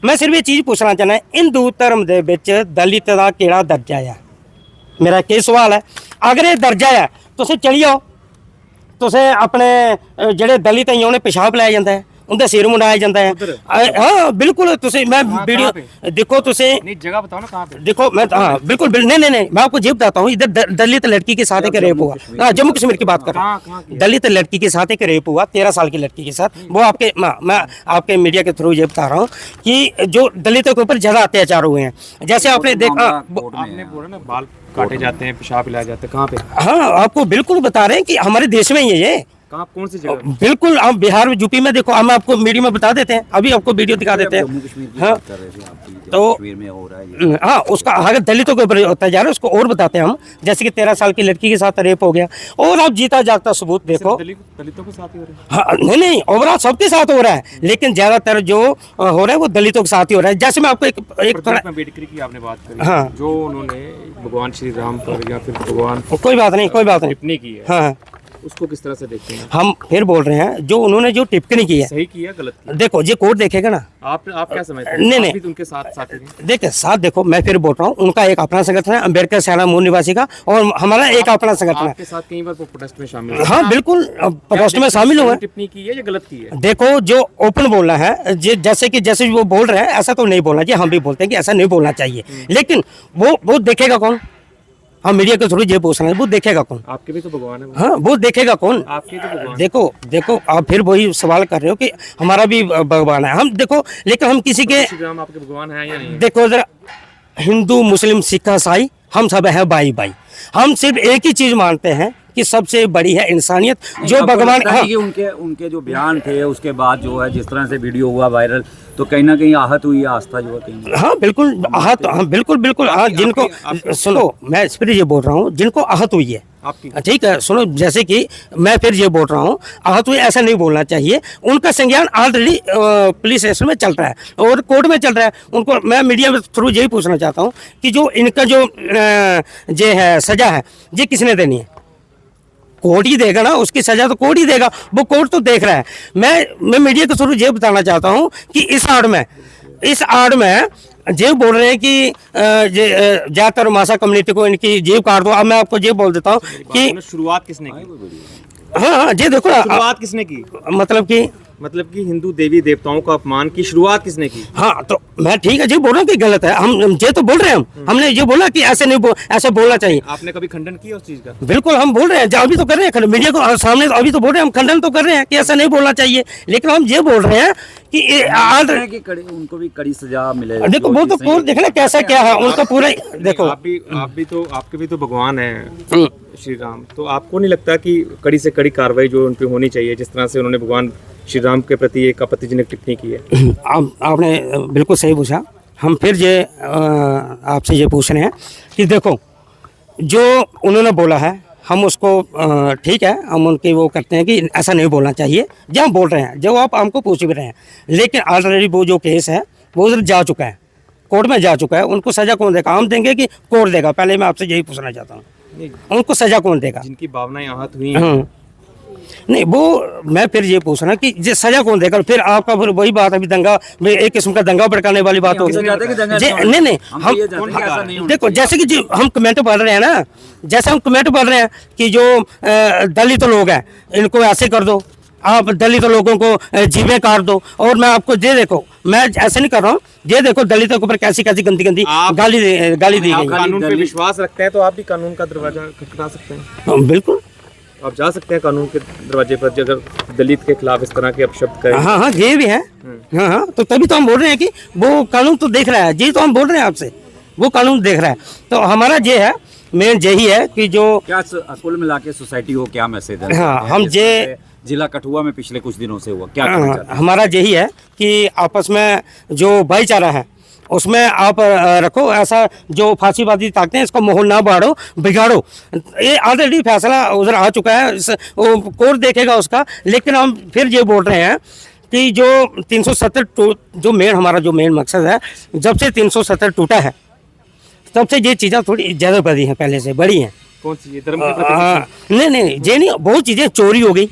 मैं सिर्फ ये चीज़ पूछना चाहना हिंदू धर्म दे विच दलित दा केड़ा दर्जा है? मेरा ये सवाल है। अगर ये दर्जा है तुसीं चली जाओ, तुसें अपने जेह्ड़े दलित हैं उन्हें पेशाब लाया जाता है, उनका सिर मुंडाया जाता है। हाँ बिल्कुल, तुसीं मैं वीडियो देखो, तुसीं नहीं जगह बताओ ना कहाँ पे। देखो मैं हाँ बिल्कुल नहीं मैं आपको ये बताता हूँ। इधर दलित लड़की के साथ एक रेप हुआ। हाँ जम्मू कश्मीर की बात कर रहा हूँ। दलित लड़की के साथ एक रेप हुआ 13 साल की लड़की के साथ। वो आपके मैं आपके मीडिया के थ्रू ये बता रहा हूँ कि जो दलितों के ऊपर ज़्यादा अत्याचार हुए हैं। जैसे आपने देखा, आपने बोला ना बाल काटे जाते हैं, पेशाब पिलाए जाते हैं, कहाँ पे? हाँ आपको बिल्कुल बता रहे हैं कि हमारे देश में ही है ये। कहाँ, कौन सी जगह? बिल्कुल आप बिहार में, यूपी में देखो। हम आपको वीडियो में बता देते हैं, अभी आपको वीडियो दिखा देते हैं। हाँ तो हाँ उसका अगर दलितों के ऊपर होता जा रहा है उसको और बताते हैं हम। जैसे कि 13 साल की लड़की के साथ रेप हो गया। और आप जीता जागता सबूत देखो। दलितों के साथ ही हो रहा है? हाँ नहीं ओवरऑल सबके साथ हो रहा है, लेकिन ज्यादातर जो हो रहा है वो दलितों के साथ ही हो रहा है। जैसे मैं आपको एक थोड़ा अम्बेडकर की आपने बात करी, हाँ जो उन्होंने भगवान श्री राम पर या फिर भगवान कोई बात नहीं टिप्पणी की है, हाँ उसको किस तरह से देखते हैं? हम फिर बोल रहे हैं जो उन्होंने जो टिप्पणी की है, सही किया गलत किया? देखो ये कोर्ट देखेगा ना। आप क्या समझते हैं? नहीं आप भी तो उनके साथ साथी थे। देखिए साथ देखो, मैं फिर बोल रहा हूँ उनका एक अपना संगठन है अम्बेडकर सेना मूल निवासी का, और हमारा एक अपना संगठन है। आपके साथ कई बार प्रोटेस्ट में शामिल हुए? हाँ बिल्कुल प्रोटेस्ट में शामिल हुए। टिप्पणी की है या गलत की है? देखो जो ओपन बोलना है, जैसे वो बोल रहे हैं ऐसा तो नहीं बोलना चाहिए। हम भी बोलते हैं कि ऐसा नहीं बोलना चाहिए, लेकिन वो देखेगा कौन? हम मीडिया के थ्रू ये पूछ रहे हैं, वो देखेगा कौन? आपके भी तो भगवान है। हाँ वो देखेगा कौन? आपके तो भगवान। देखो आप फिर वही सवाल कर रहे हो कि हमारा भी भगवान है। हम देखो, लेकिन हम किसी के, श्री राम आपके भगवान है या नहीं? देखो जरा, हिंदू मुस्लिम सिख ईसाई हम सब है भाई। हम सिर्फ एक ही चीज मानते हैं कि सबसे बड़ी है इंसानियत। जो भगवान हाँ। कि उनके जो बयान थे उसके बाद जो है जिस तरह से वीडियो हुआ वायरल, तो कहीं ना कहीं आहत हुई आस्था जो है कहीं। हाँ बिल्कुल आहत, हाँ बिल्कुल हाँ। जिनको सुनो, मैं फिर ये बोल रहा हूँ जिनको आहत हुई है, ठीक है सुनो, जैसे कि मैं फिर ये बोल रहा हूँ आहत हुई ऐसा नहीं बोलना चाहिए। उनका संज्ञान ऑलरेडी पुलिस स्टेशन में चल रहा है और कोर्ट में चल रहा है। उनको मैं मीडिया के थ्रू यही पूछना चाहता हूँ कि जो इनका जो ये है सजा है, ये किसने देनी है? कोर्ट ही देगा ना, उसकी सजा तो कोर्ट ही देगा। वो कोर्ट तो देख रहा है। मैं मीडिया के थ्रू ये बताना चाहता हूँ कि इस आड़ में ये बोल रहे हैं कि ज्यादातर मासा कम्युनिटी को इनकी जेब काट दो। अब मैं आपको ये बोल देता हूँ कि शुरुआत किसने की? हाँ ये देखो ना, शुरुआत किसने की? मतलब कि हिंदू देवी देवताओं का अपमान की शुरुआत किसने की? हाँ तो मैं ठीक है जी बोल रहा हूँ कि गलत है। हम ये तो बोल रहे हैं, हमने ये बोला कि ऐसे नहीं ऐसे बोलना चाहिए। आपने कभी खंडन किया उस चीज का? बिल्कुल हम बोल रहे हैं, अभी तो कर रहे हैं मीडिया को सामने, अभी तो बोल रहे हैं हम खंडन तो कर रहे हैं कि ऐसा नहीं बोलना चाहिए, लेकिन हम ये बोल रहे हैं कि उनको भी कड़ी सजा मिले। देखो वो तो कोर्ट देखना कैसा क्या है उनका पूरा। देखो आपके भी तो भगवान है श्री राम, तो आपको नहीं लगता कि कड़ी से कड़ी कार्रवाई जो उन पे होनी चाहिए, जिस तरह से उन्होंने भगवान श्री राम के प्रति एक आपत्तिजनक टिप्पणी की है? आपने बिल्कुल सही पूछा। हम फिर ये आपसे ये पूछ रहे हैं कि देखो जो उन्होंने बोला है हम उसको ठीक है, हम उनकी वो करते हैं कि ऐसा नहीं बोलना चाहिए जो हम बोल रहे हैं, जो आप हमको पूछ भी रहे हैं। लेकिन ऑलरेडी वो जो केस है वो उधर जा चुका है, कोर्ट में जा चुका है। उनको सज़ा कौन देगा? हम देंगे कि कोर्ट देगा? पहले मैं आपसे यही पूछना चाहता हूँ, उनको सज़ा कौन देगा? जिनकी भावनाएं आहत हुई नहीं वो मैं फिर ये पूछ रहा कि ये सजा कौन देगा? फिर आपका फिर वही बात, अभी दंगा, एक किस्म का दंगा भड़काने वाली बात होगी। नहीं हम देखो, जैसे कि हम कमेंट पढ़ रहे हैं ना, जैसे हम कमेंट पढ़ रहे हैं कि जो दलित लोग हैं इनको ऐसे कर दो, आप दलित लोगों को जीवे काट दो। और मैं आपको ये देखो, मैं ऐसे नहीं कर रहा हूँ, ये देखो दलितों के ऊपर कैसी गंदी गाली दी गई। कानून पे विश्वास रखते हैं तो आप भी कानून का दरवाजा खटखटा सकते हैं। बिल्कुल आप जा सकते हैं कानून के दरवाजे पर, अगर दलित के खिलाफ इस तरह के अपशब्द करें। हाँ ये भी है। हाँ तो तभी तो हम बोल रहे हैं कि वो कानून तो देख रहा है जी, तो हम बोल रहे हैं आपसे वो कानून देख रहा है। तो हमारा ये है, मेन यही है कि जो क्या कुल मिला के सोसाइटी को क्या मैसेज है? हाँ हम ये जिला कठुआ में पिछले कुछ दिनों से हुआ क्या? हमारा यही है कि आपस में जो भाईचारा है उसमें आप रखो। ऐसा जो फांसीबाजी ताकते हैं इसको माहौल ना बिगाड़ो। ये ऑलरेडी फैसला उधर आ चुका है, वो कोर्ट देखेगा उसका। लेकिन हम फिर ये बोल रहे हैं कि जो 370 जो हमारा जो मेन मकसद है, जब से 370 टूटा है तब से ये चीज़ें थोड़ी ज़्यादा बढ़ी हैं, पहले से बड़ी हैं। कौन सी? धर्म के प्रति? नहीं ये नहीं, बहुत चीज़ें चोरी हो गई,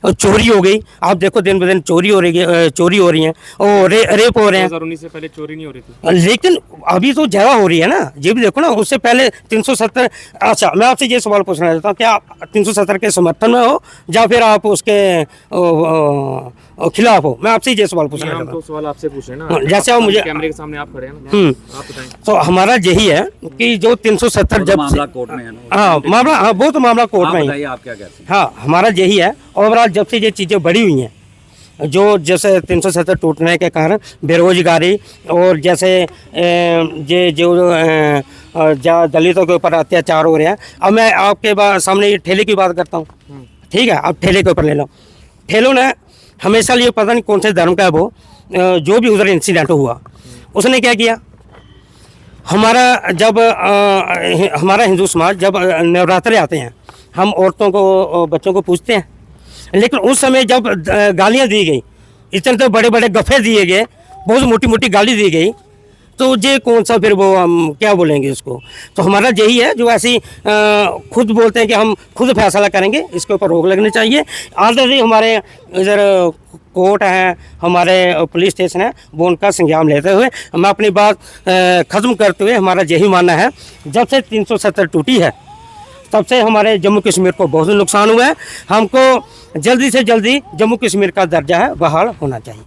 और चोरी हो गई, आप देखो दिन ब दिन चोरी हो रही है, चोरी हो रही है और रेप हो रहे हैं। 2019 से पहले चोरी नहीं हो रही थी। लेकिन अभी तो ज़्यादा हो रही है ना, ये भी देखो ना, उससे पहले 370। अच्छा, मैं आपसे ये सवाल पूछना चाहता हूँ, क्या आप 370 के समर्थन में हो या फिर आप उसके खिलाफ हो? मैं आपसे ये सवाल पूछना हम चाहता तो हूँ। सवाल आपसे पूछ रहे हैं ना, जैसे आप मुझे कैमरे के सामने आप खड़े हैं ना, आप बताएं। तो हमारा यही है कि जो 370 जब से मामला कोर्ट में है ना। हाँ मामला, हाँ वो तो मामला कोर्ट आप में ही। बताइए आप क्या कहते हैं। हाँ, हमारा यही है। ओवरऑल जब से ये चीज़ें बढ़ी हुई हैं, जो जैसे 370 टूटने के कारण बेरोजगारी और जैसे ये जो दलितों के ऊपर अत्याचार हो रहे हैं। अब मैं आपके सामने ये ठेले की बात करता हूँ, ठीक है, अब ठेले के ऊपर ले लो। ठेलों ने हमेशा लिए, पता नहीं कौन से धर्म का है वो, जो भी उधर इंसिडेंट हुआ, उसने क्या किया, हमारा जब हमारा हिंदू समाज जब नवरात्रे आते हैं, हम औरतों को, बच्चों को पूछते हैं, लेकिन उस समय जब गालियाँ दी गई, इतने तो बड़े बड़े गफ़े दिए गए, बहुत मोटी मोटी गाली दी गई, तो ये कौन सा फिर वो हम क्या बोलेंगे उसको। तो हमारा यही है, जो ऐसी खुद बोलते हैं कि हम खुद फैसला करेंगे, इसके ऊपर रोक लगनी चाहिए। ऑलरेडी हमारे इधर कोर्ट है, हमारे पुलिस स्टेशन है, वो उनका संज्ञान लेते हुए मैं अपनी बात ख़त्म करते हुए, हमारा यही मानना है, जब से 370 टूटी है तब से हमारे जम्मू कश्मीर को बहुत नुकसान हुआ है। हमको जल्दी से जल्दी जम्मू कश्मीर का दर्जा है बहाल होना चाहिए।